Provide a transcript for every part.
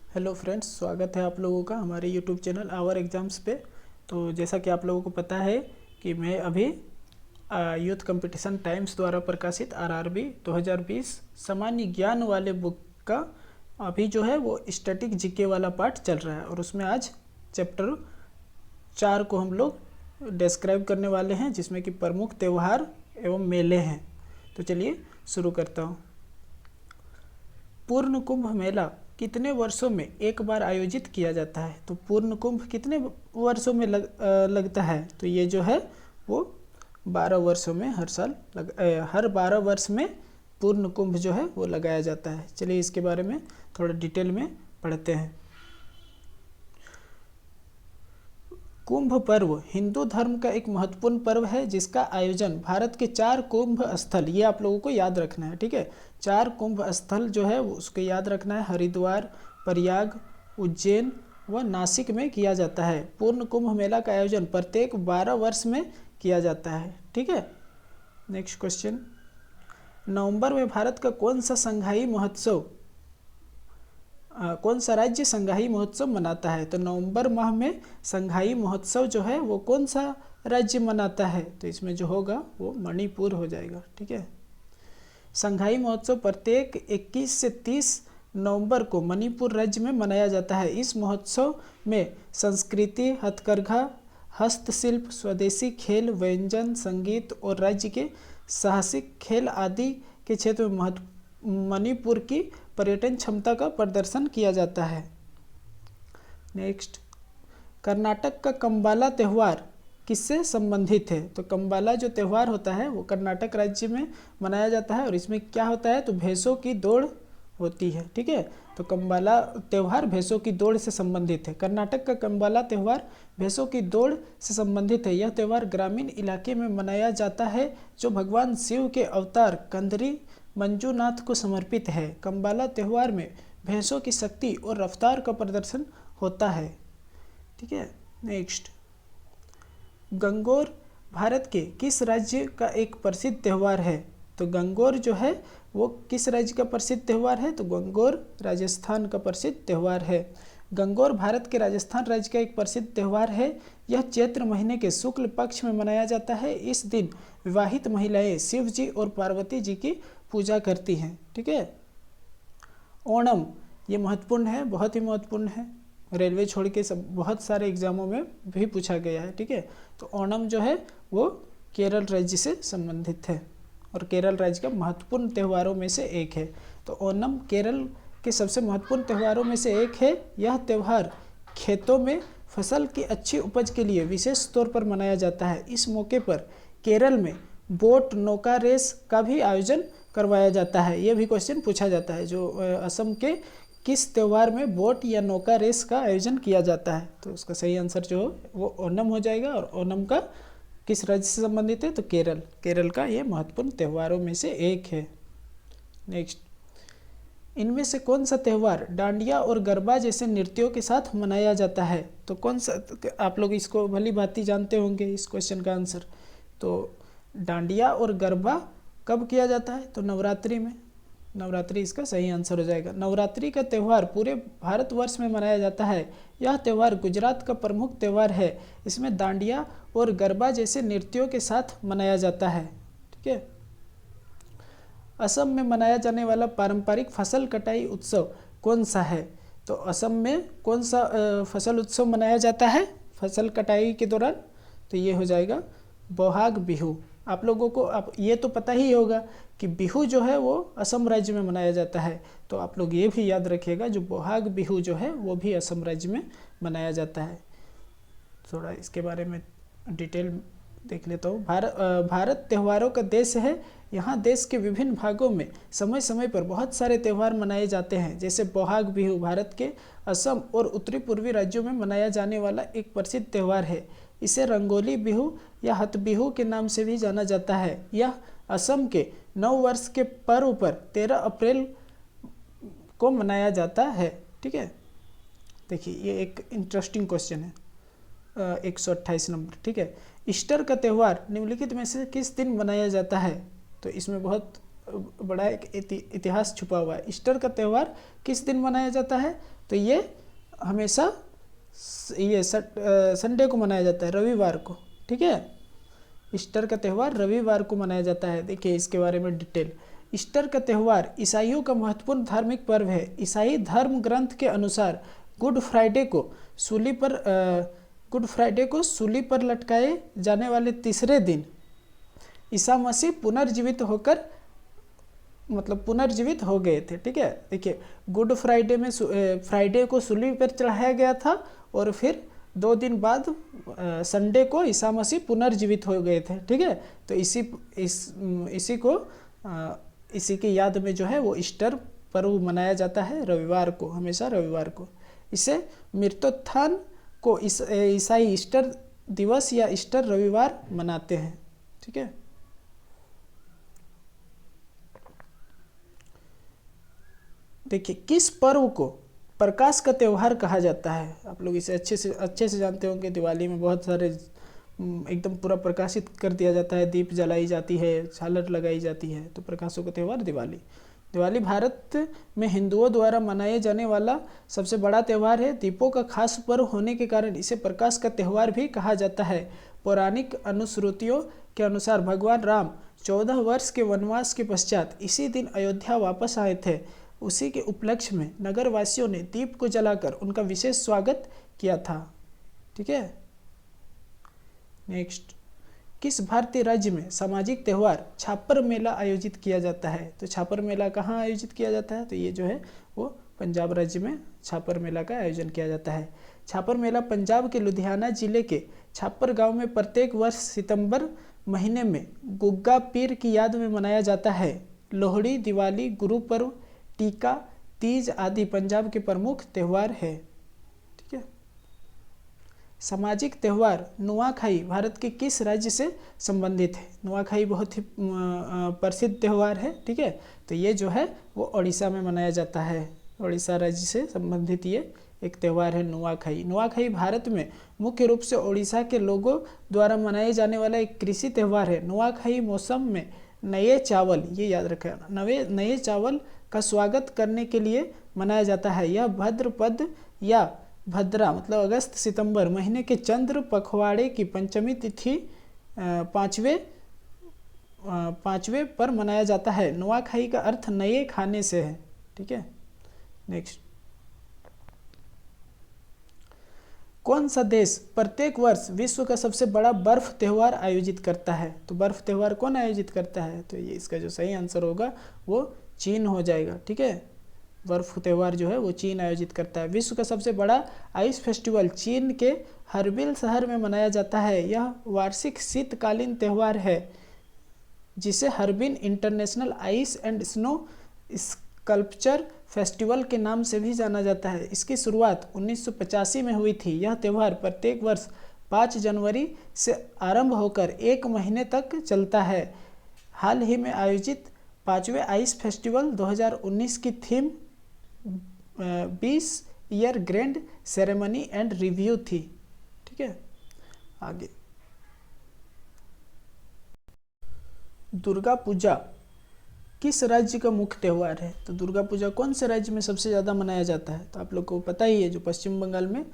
Hello friends, स्वागत है आप लोगों का हमारे यूट्यूब चैनल आवर एग्ज़ाम्स पे। तो जैसा कि आप लोगों को पता है कि मैं अभी यूथ कंपटीशन टाइम्स द्वारा प्रकाशित आरआरबी 2020 सामान्य ज्ञान वाले बुक का अभी जो है वो स्टैटिक जीके वाला पार्ट चल रहा है, और उसमें आज चैप्टर 4 को हम लोग डिस्क्राइब करने वाले हैं, जिसमें कि प्रमुख त्यौहार एवं मेले हैं। तो चलिए शुरू करता हूँ। पूर्ण कुंभ मेला कितने वर्षों में एक बार आयोजित किया जाता है? तो पूर्ण कुंभ कितने वर्षों में लगता है? तो ये जो है वो 12 वर्षों में हर 12 वर्ष में पूर्ण कुंभ जो है वो लगाया जाता है। चलिए इसके बारे में थोड़ा डिटेल में पढ़ते हैं। कुंभ पर्व हिंदू धर्म का एक महत्वपूर्ण पर्व है, जिसका आयोजन भारत के 4 कुंभ स्थल, ये आप लोगों को याद रखना है, ठीक है। 4 कुंभ स्थल जो है उसको याद रखना है, हरिद्वार, प्रयाग, उज्जैन व नासिक में किया जाता है। पूर्ण कुंभ मेला का आयोजन प्रत्येक 12 वर्ष में किया जाता है, ठीक है। नेक्स्ट क्वेश्चन, नवंबर में भारत का कौन सा राज्य संघाई महोत्सव मनाता है? तो नवंबर माह में संघाई महोत्सव जो है वो कौन सा राज्य मनाता है? तो इसमें जो होगा वो मणिपुर हो जाएगा, ठीक है। संघाई महोत्सव प्रत्येक 21 से 30 नवंबर को मणिपुर राज्य में मनाया जाता है। इस महोत्सव में संस्कृति, हथकरघा, हस्तशिल्प, स्वदेशी खेल, व्यंजन, संगीत और राज्य के साहसिक खेल आदि के क्षेत्र में मणिपुर की पर्यटन क्षमता का प्रदर्शन किया जाता है। नेक्स्ट, कर्नाटक का कंबाला त्यौहार किससे संबंधित है? तो कंबाला जो त्यौहार होता है वो कर्नाटक राज्य में मनाया जाता है, और इसमें क्या होता है तो भैंसों की दौड़ होती है, ठीक है। तो कंबाला त्यौहार भैंसों की दौड़ से संबंधित है। कर्नाटक का कंबाला त्यौहार भैंसों की दौड़ से संबंधित है। यह त्यौहार ग्रामीण इलाके में मनाया जाता है, जो भगवान शिव के अवतार कंदरी मंजूनाथ को समर्पित है। कंबाला त्यौहार में भैंसों की शक्ति और रफ्तार का प्रदर्शन होता है, ठीक है। नेक्स्ट, गंगोर भारत के किस राज्य का एक प्रसिद्ध त्यौहार है? तो गंगोर जो है वो किस राज्य का प्रसिद्ध त्यौहार है? तो गंगोर राजस्थान का प्रसिद्ध त्यौहार है। गंगोर भारत के राजस्थान राज्य का एक प्रसिद्ध त्यौहार है। यह चैत्र महीने के शुक्ल पक्ष में मनाया जाता है। इस दिन विवाहित महिलाएं शिव जी और पार्वती जी की पूजा करती हैं, ठीक है। ओणम ये महत्वपूर्ण है, बहुत ही महत्वपूर्ण है, रेलवे छोड़ के सब बहुत सारे एग्जामों में भी पूछा गया है, ठीक है। तो ओणम जो है वो केरल राज्य से संबंधित है, और केरल राज्य का महत्वपूर्ण त्योहारों में से एक है। तो ओणम केरल के सबसे महत्वपूर्ण त्योहारों में से एक है। यह त्यौहार खेतों में फसल की अच्छी उपज के लिए विशेष तौर पर मनाया जाता है। इस मौके पर केरल में बोट नौका रेस का भी आयोजन करवाया जाता है। यह भी क्वेश्चन पूछा जाता है, जो असम के किस त्यौहार में बोट या नौका रेस का आयोजन किया जाता है? तो उसका सही आंसर जो वो ओणम हो जाएगा। और ओणम का किस राज्य से संबंधित है? तो केरल का ये महत्वपूर्ण त्योहारों में से एक है। नेक्स्ट, इनमें से कौन सा त्यौहार डांडिया और गरबा जैसे नृत्यों के साथ मनाया जाता है? तो कौन सा, आप लोग इसको भली भांति जानते होंगे इस क्वेश्चन का आंसर। तो डांडिया और गरबा कब किया जाता है? तो नवरात्रि में। नवरात्रि इसका सही आंसर हो जाएगा। नवरात्रि का त्यौहार पूरे भारतवर्ष में मनाया जाता है। यह त्यौहार गुजरात का प्रमुख त्यौहार है। इसमें डांडिया और गरबा जैसे नृत्यों के साथ मनाया जाता है, ठीक है। असम में मनाया जाने वाला पारंपरिक फसल कटाई उत्सव कौन सा है? तो असम में कौन सा फसल उत्सव मनाया जाता है फसल कटाई के दौरान? तो ये हो जाएगा बोहाग बिहू। आप लोगों को अब ये तो पता ही होगा कि बिहू जो है वो असम राज्य में मनाया जाता है। तो आप लोग ये भी याद रखिएगा, जो बोहाग बिहू जो है वो भी असम राज्य में मनाया जाता है। थोड़ा इसके बारे में डिटेल देख लेता हूँ। भारत त्योहारों का देश है। यहाँ देश के विभिन्न भागों में समय समय पर बहुत सारे त्यौहार मनाए जाते हैं। जैसे बोहाग बिहू भारत के असम और उत्तरी पूर्वी राज्यों में मनाया जाने वाला एक प्रसिद्ध त्यौहार है। इसे रंगोली बिहू या हथ बिहू के नाम से भी जाना जाता है। यह असम के नव वर्ष के पर्व पर 13 अप्रैल को मनाया जाता है, ठीक है। देखिए ये एक इंटरेस्टिंग क्वेश्चन है, 128 नंबर, ठीक है। ईस्टर का त्यौहार निम्नलिखित में से किस दिन मनाया जाता है? तो इसमें बहुत बड़ा एक इतिहास छुपा हुआ है। ईस्टर का त्यौहार किस दिन मनाया जाता है? तो ये हमेशा ये संडे को मनाया जाता है, रविवार को। ठीक है, ईस्टर का त्यौहार रविवार को मनाया जाता है। देखिए इसके बारे में डिटेल। ईस्टर का त्यौहार ईसाइयों का महत्वपूर्ण धार्मिक पर्व है। ईसाई धर्म ग्रंथ के अनुसार गुड फ्राइडे को सूली पर लटकाए जाने वाले तीसरे दिन ईसा मसीह पुनर्जीवित हो गए थे। ठीक है, देखिए गुड फ्राइडे में फ्राइडे को सूली पर चढ़ाया गया था और फिर 2 दिन बाद संडे को ईसा मसीह पुनर्जीवित हो गए थे। ठीक है, तो इसी की याद में जो है वो ईस्टर पर्व मनाया जाता है रविवार को, हमेशा रविवार को। इसे मृत्युत्थान को ईसाई ईस्टर दिवस या ईस्टर रविवार मनाते हैं। ठीक है, देखिए किस पर्व को प्रकाश का त्यौहार कहा जाता है? आप लोग इसे अच्छे से जानते होंगे। दिवाली में बहुत सारे एकदम पूरा प्रकाशित कर दिया जाता है, दीप जलाई जाती है, झालर लगाई जाती है, तो प्रकाशों का त्यौहार दिवाली भारत में हिंदुओं द्वारा मनाए जाने वाला सबसे बड़ा त्यौहार है। दीपों का खास पर्व होने के कारण इसे प्रकाश का त्यौहार भी कहा जाता है। पौराणिक अनुश्रुतियों के अनुसार भगवान राम 14 वर्ष के वनवास के पश्चात इसी दिन अयोध्या वापस आए थे। उसी के उपलक्ष्य में नगरवासियों ने दीप को जलाकर उनका विशेष स्वागत किया था। ठीक है, नेक्स्ट, किस भारतीय राज्य में सामाजिक त्यौहार छापर मेला आयोजित किया जाता है? तो छापर मेला कहाँ आयोजित किया जाता है? तो ये जो है वो पंजाब राज्य में छापर मेला का आयोजन किया जाता है। छापर मेला पंजाब के लुधियाना जिले के छापर गांव में प्रत्येक वर्ष सितंबर महीने में गुग्गा पीर की याद में मनाया जाता है। लोहड़ी, दिवाली, गुरुपर्व, टीका, तीज आदि पंजाब के प्रमुख त्यौहार है। ठीक है, सामाजिक त्यौहार नुआखाई भारत के किस राज्य से संबंधित है? नुआखाई बहुत ही प्रसिद्ध त्यौहार है। ठीक है, तो ये जो है वो उड़ीसा में मनाया जाता है। उड़ीसा राज्य से संबंधित ये एक त्यौहार है नुआखाई। नुआखाई भारत में मुख्य रूप से उड़ीसा के लोगों द्वारा मनाए जाने वाला एक कृषि त्यौहार है। नुआखाई मौसम में नए चावल, ये याद रखें, नए चावल का स्वागत करने के लिए मनाया जाता है। यह भाद्रपद या भद्रा मतलब अगस्त सितंबर महीने के चंद्र पखवाड़े की पंचमी तिथि पाँचवें पर मनाया जाता है। नुआखाई का अर्थ नए खाने से है। ठीक है, नेक्स्ट, कौन सा देश प्रत्येक वर्ष विश्व का सबसे बड़ा बर्फ त्यौहार आयोजित करता है? तो बर्फ त्यौहार कौन आयोजित करता है? तो ये इसका जो सही आंसर होगा वो चीन हो जाएगा। ठीक है, बर्फ त्यौहार जो है वो चीन आयोजित करता है। विश्व का सबसे बड़ा आइस फेस्टिवल चीन के हर्बिल शहर में मनाया जाता है। यह वार्षिक शीतकालीन त्यौहार है जिसे Harbin international ice and snow sculpture festival के नाम से भी जाना जाता है। इसकी शुरुआत 1985 में हुई थी। यह त्यौहार प्रत्येक वर्ष 5 जनवरी से आरंभ होकर 1 महीने तक चलता है। हाल ही में आयोजित 5वें आइस फेस्टिवल 2019 की theme 20 year grand ceremony and review थी। ठीक है, आगे, दुर्गा पूजा किस राज्य का मुख्य त्यौहार है? तो दुर्गा पूजा कौन से राज्य में सबसे ज़्यादा मनाया जाता है? तो आप लोग को पता ही है, जो पश्चिम बंगाल में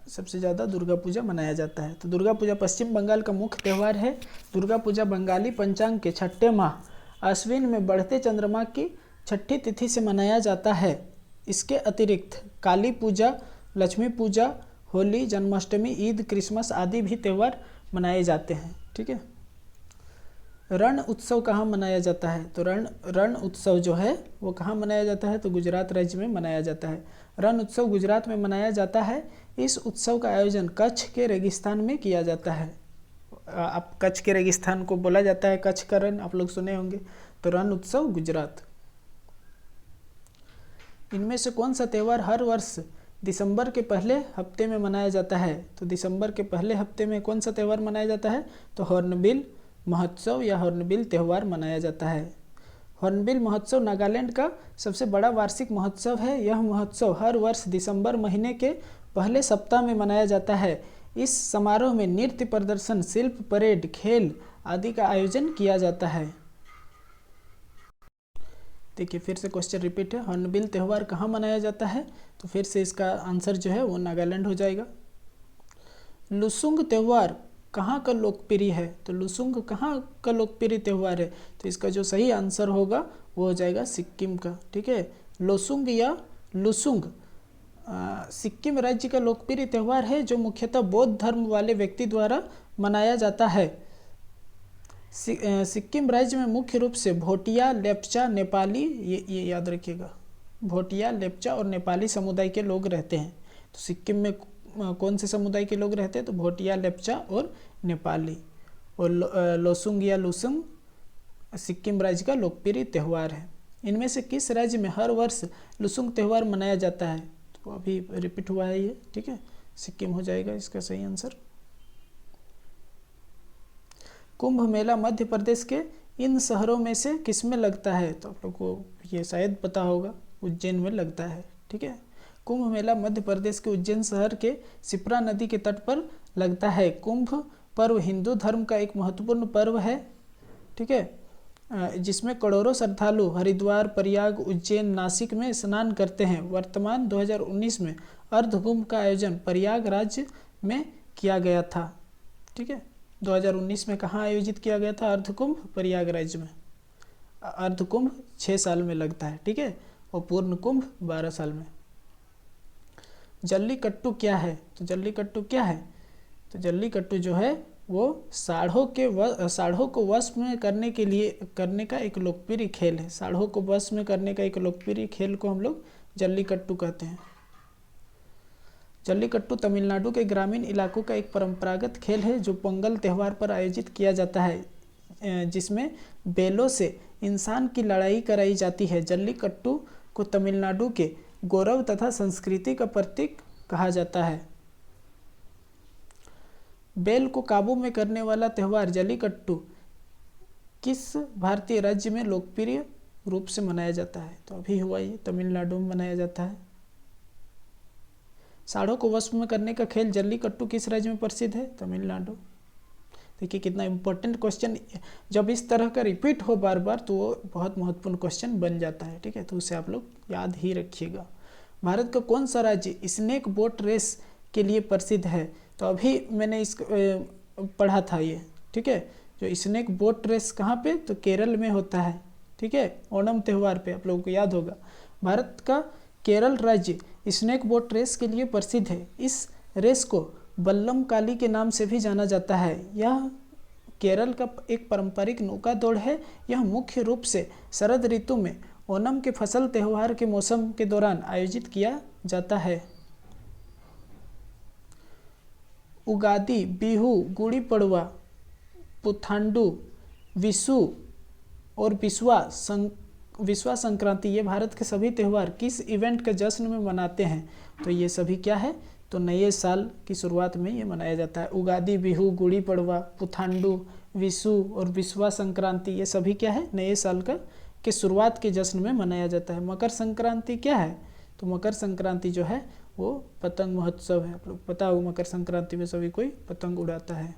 सबसे ज़्यादा दुर्गा पूजा मनाया जाता है। तो दुर्गा पूजा पश्चिम बंगाल का मुख्य त्यौहार है। दुर्गा पूजा बंगाली पंचांग के 6ठे माह अश्विन में बढ़ते चंद्रमा की 6ठी तिथि से मनाया जाता है। इसके अतिरिक्त काली पूजा, लक्ष्मी पूजा, होली, जन्माष्टमी, ईद, क्रिसमस आदि भी त्यौहार मनाए जाते हैं। ठीक है, रण उत्सव कहाँ मनाया जाता है? तो रण उत्सव जो है वो कहाँ मनाया जाता है? तो गुजरात राज्य में मनाया जाता है। रण उत्सव गुजरात में मनाया जाता है। इस उत्सव का आयोजन कच्छ के रेगिस्तान में किया जाता है। आप कच्छ के रेगिस्तान को बोला जाता है कच्छ का रण, आप लोग सुने होंगे। तो रण उत्सव गुजरात। इनमें से कौन सा त्यौहार हर वर्ष दिसंबर के पहले हफ्ते में मनाया जाता है? तो दिसंबर के पहले हफ्ते में कौन सा त्यौहार मनाया जाता है? तो हॉर्नबिल महोत्सव या हॉर्नबिल त्यौहार मनाया जाता है। हॉर्नबिल महोत्सव नागालैंड का सबसे बड़ा वार्षिक महोत्सव है। यह महोत्सव हर वर्ष दिसंबर महीने के पहले सप्ताह में मनाया जाता है। इस समारोह में नृत्य प्रदर्शन, शिल्प परेड, खेल आदि का आयोजन किया जाता है। देखिए फिर से क्वेश्चन रिपीट है, हॉर्नबिल त्यौहार कहाँ मनाया जाता है? तो फिर से इसका आंसर जो है वो नागालैंड हो जाएगा। लुसुंग त्यौहार कहाँ का लोकप्रिय है? तो लुसुंग कहाँ का लोकप्रिय त्यौहार है? तो इसका जो सही आंसर होगा वो हो जाएगा सिक्किम का। ठीक है, लोसुंग या लुसुंग सिक्किम राज्य का लोकप्रिय त्यौहार है जो मुख्यतः बौद्ध धर्म वाले व्यक्ति द्वारा मनाया जाता है। सिक्किम राज्य में मुख्य रूप से भोटिया, लेप्चा, नेपाली, ये याद रखिएगा, भोटिया, लेप्चा और नेपाली समुदाय के लोग रहते हैं। तो सिक्किम में कौन से समुदाय के लोग रहते हैं? तो भोटिया, लेप्चा और नेपाली। और लोसुंग या लुसुंग सिक्किम राज्य का लोकप्रिय त्यौहार है। इनमें से किस राज्य में हर वर्ष लुसुंग त्यौहार मनाया जाता है? तो अभी रिपीट हुआ है ये। ठीक है, सिक्किम हो जाएगा इसका सही आंसर। कुंभ मेला मध्य प्रदेश के इन शहरों में से किस में लगता है? तो आप लोग को ये शायद पता होगा, उज्जैन में लगता है। ठीक है, कुंभ मेला मध्य प्रदेश के उज्जैन शहर के शिप्रा नदी के तट पर लगता है। कुंभ पर्व हिंदू धर्म का एक महत्वपूर्ण पर्व है। ठीक है, जिसमें करोड़ों श्रद्धालु हरिद्वार, प्रयाग, उज्जैन, नासिक में स्नान करते हैं। वर्तमान 2019 में अर्धकुंभ का आयोजन प्रयागराज में किया गया था। ठीक है, 2019 में कहाँ आयोजित किया गया था अर्धकुंभ? प्रयागराज में। अर्धकुंभ 6 साल में लगता है। ठीक है, और पूर्ण कुंभ 12 साल में। जल्लीकट्टू क्या है? तो जल्लीकट्टू क्या है? तो जल्लीकट्टू जो है वो साढ़ों को वश में करने का एक लोकप्रिय खेल है। साढ़ों को वश में करने का एक लोकप्रिय खेल को हम लोग जल्लीकट्टू कहते हैं। जल्लीकट्टू तमिलनाडु के ग्रामीण इलाकों का एक परंपरागत खेल है जो पोंगल त्यौहार पर आयोजित किया जाता है, जिसमें बैलों से इंसान की लड़ाई कराई जाती है। जल्लीकट्टू को तमिलनाडु के गौरव तथा संस्कृति का प्रतीक कहा जाता है। बैल को काबू में करने वाला त्यौहार जल्लीकट्टू किस भारतीय राज्य में लोकप्रिय रूप से मनाया जाता है? तो अभी हुआ ये तमिलनाडु में मनाया जाता है। साढ़ों को वश में करने का खेल जल्लीकट्टू किस राज्य में प्रसिद्ध है? तमिलनाडु। देखिए कितना इंपॉर्टेंट क्वेश्चन, जब इस तरह का रिपीट हो बार बार तो वो बहुत महत्वपूर्ण क्वेश्चन बन जाता है। ठीक है, तो उसे आप लोग याद ही रखिएगा। भारत का कौन सा राज्य स्नेक बोट रेस के लिए प्रसिद्ध है? तो अभी मैंने पढ़ा था ये। ठीक है, जो स्नेक बोट रेस कहाँ पे? तो केरल में होता है। ठीक है, ओणम त्यौहार पे आप लोगों को याद होगा। भारत का केरल राज्य स्नेक बोट रेस के लिए प्रसिद्ध है। इस रेस को बल्लम काली के नाम से भी जाना जाता है। यह केरल का एक पारंपरिक नौका दौड़ है। यह मुख्य रूप से शरद ऋतु में ओणम के फसल त्यौहार के मौसम के दौरान आयोजित किया जाता है। उगादी, बिहू, गुड़ी पड़वा, पुथांडू, विशु और विश्वा संक्रांति, ये भारत के सभी त्यौहार किस इवेंट के जश्न में मनाते हैं? तो ये सभी क्या है? तो नए साल की शुरुआत में ये मनाया जाता है। उगादी, बिहू, गुड़ी पड़वा, पुथांडू, विशु और विश्वा संक्रांति, ये सभी क्या है? नए साल के शुरुआत के जश्न में मनाया जाता है। मकर संक्रांति क्या है? तो मकर संक्रांति जो है वो पतंग महोत्सव है। आप लोग पता हो मकर संक्रांति में सभी कोई पतंग उड़ाता है।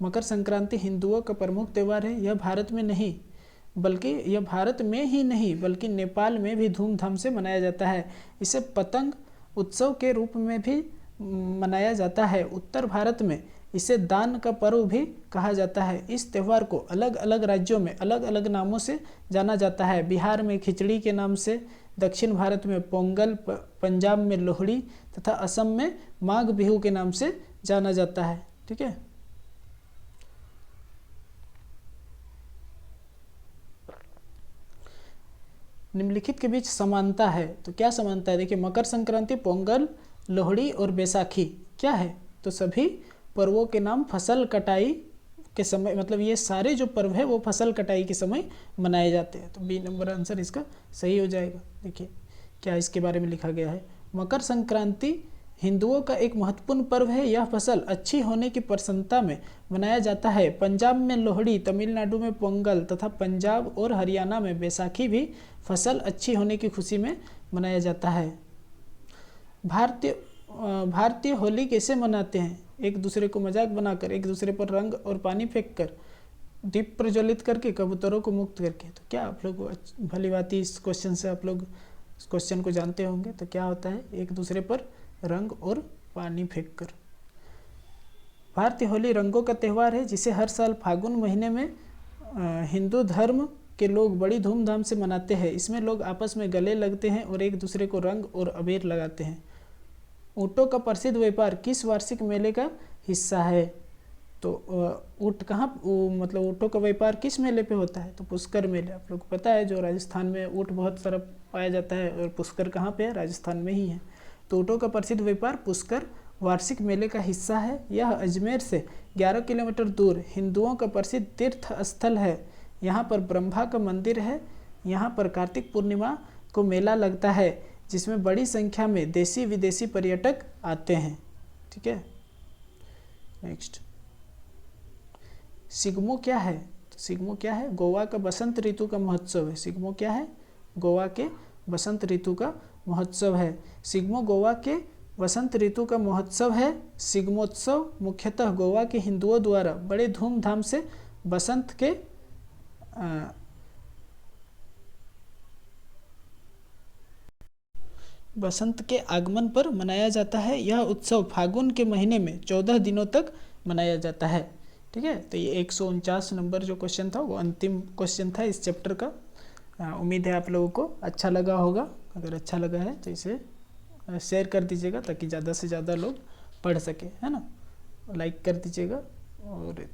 मकर संक्रांति हिंदुओं का प्रमुख त्यौहार है। यह भारत में ही नहीं बल्कि नेपाल में भी धूमधाम से मनाया जाता है। इसे पतंग उत्सव के रूप में भी मनाया जाता है। उत्तर भारत में इसे दान का पर्व भी कहा जाता है। इस त्यौहार को अलग अलग राज्यों में अलग अलग नामों से जाना जाता है। बिहार में खिचड़ी के नाम से, दक्षिण भारत में पोंगल, पंजाब में लोहड़ी तथा असम में माघ बिहू के नाम से जाना जाता है। ठीक है, निम्नलिखित के बीच समानता है। तो क्या समानता है? देखिए मकर संक्रांति, पोंगल, लोहड़ी और बैसाखी क्या है? तो सभी पर्वों के नाम फसल कटाई के समय, मतलब ये सारे जो पर्व है वो फसल कटाई के समय मनाए जाते हैं। तो बी नंबर आंसर इसका सही हो जाएगा। देखिए क्या इसके बारे में लिखा गया है। मकर संक्रांति हिंदुओं का एक महत्वपूर्ण पर्व है। यह फसल अच्छी होने की प्रसन्नता में मनाया जाता है। पंजाब में लोहड़ी, तमिलनाडु में पोंगल तथा पंजाब और हरियाणा में बैसाखी भी फसल अच्छी होने की खुशी में मनाया जाता है। भारतीय होली कैसे मनाते हैं? एक दूसरे को मजाक बनाकर, एक दूसरे पर रंग और पानी फेंककर, दीप प्रज्वलित करके, कबूतरों को मुक्त करके। तो क्या आप लोग भली बात इस क्वेश्चन से आप लोग इस क्वेश्चन को जानते होंगे। तो क्या होता है, एक दूसरे पर रंग और पानी फेंक कर। भारतीय होली रंगों का त्यौहार है जिसे हर साल फागुन महीने में हिंदू धर्म के लोग बड़ी धूमधाम से मनाते हैं। इसमें लोग आपस में गले लगते हैं और एक दूसरे को रंग और अबीर लगाते हैं। ऊँटों का प्रसिद्ध व्यापार किस वार्षिक मेले का हिस्सा है। तो ऊँट कहाँ, मतलब ऊँटों का व्यापार किस मेले पे होता है। तो पुष्कर मेले। आप लोग को पता है जो राजस्थान में ऊँट बहुत सारा पाया जाता है और पुष्कर कहाँ पे है, राजस्थान में ही है। तो ऊँटों का प्रसिद्ध व्यापार पुष्कर वार्षिक मेले का हिस्सा है। यह अजमेर से 11 किलोमीटर दूर हिंदुओं का प्रसिद्ध तीर्थ स्थल है। यहाँ पर ब्रह्मा का मंदिर है। यहाँ पर कार्तिक पूर्णिमा को मेला लगता है जिसमें बड़ी संख्या में देशी विदेशी पर्यटक आते हैं। ठीक है, नेक्स्ट, सिग्मो क्या है। तो सिग्मो क्या है, गोवा का बसंत ऋतु का महोत्सव है। सिग्मो क्या है, गोवा के बसंत ऋतु का महोत्सव है। सिग्मो गोवा के वसंत ऋतु का महोत्सव है। सिग्मोत्सव मुख्यतः गोवा के हिंदुओं द्वारा बड़े धूमधाम से बसंत के आगमन पर मनाया जाता है। यह उत्सव फागुन के महीने में 14 दिनों तक मनाया जाता है। ठीक है, तो ये 149 नंबर जो क्वेश्चन था वो अंतिम क्वेश्चन था इस चैप्टर का। उम्मीद है आप लोगों को अच्छा लगा होगा। अगर अच्छा लगा है तो इसे शेयर कर दीजिएगा ताकि ज़्यादा से ज़्यादा लोग पढ़ सके, है ना। लाइक कर दीजिएगा। और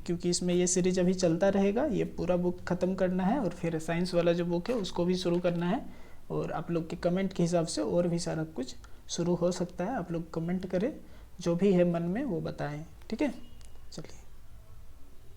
क्योंकि इसमें ये सीरीज अभी चलता रहेगा, ये पूरा बुक ख़त्म करना है और फिर साइंस वाला जो बुक है उसको भी शुरू करना है। और आप लोग के कमेंट के हिसाब से और भी सारा कुछ शुरू हो सकता है। आप लोग कमेंट करें, जो भी है मन में वो बताएं। ठीक है, चलिए।